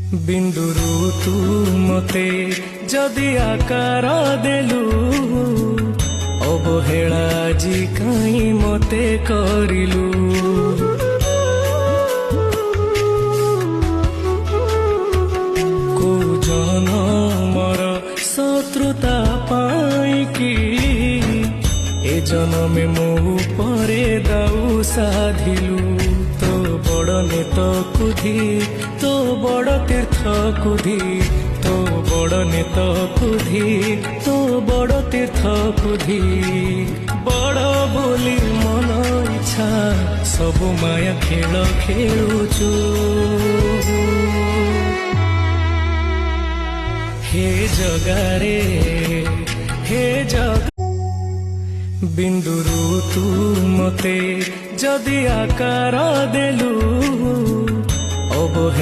बिंदुरु तू मते जदि आकार देलु अवहेला जी काई मते करिलु। को जनमर शत्रुता पाई कि ए जन्मे मो परे दाऊ साधिलु। तो बड़ नेत कुधी तो बड़ तीर्थ कुधी तो बड़ नेत कुधी तो बड़ तीर्थ कुधी बड़ बोली मन इच्छा सब माया खेल खेलुचु। हे जगारे हे जग बिंदुरु तू मते जदि आकार देलु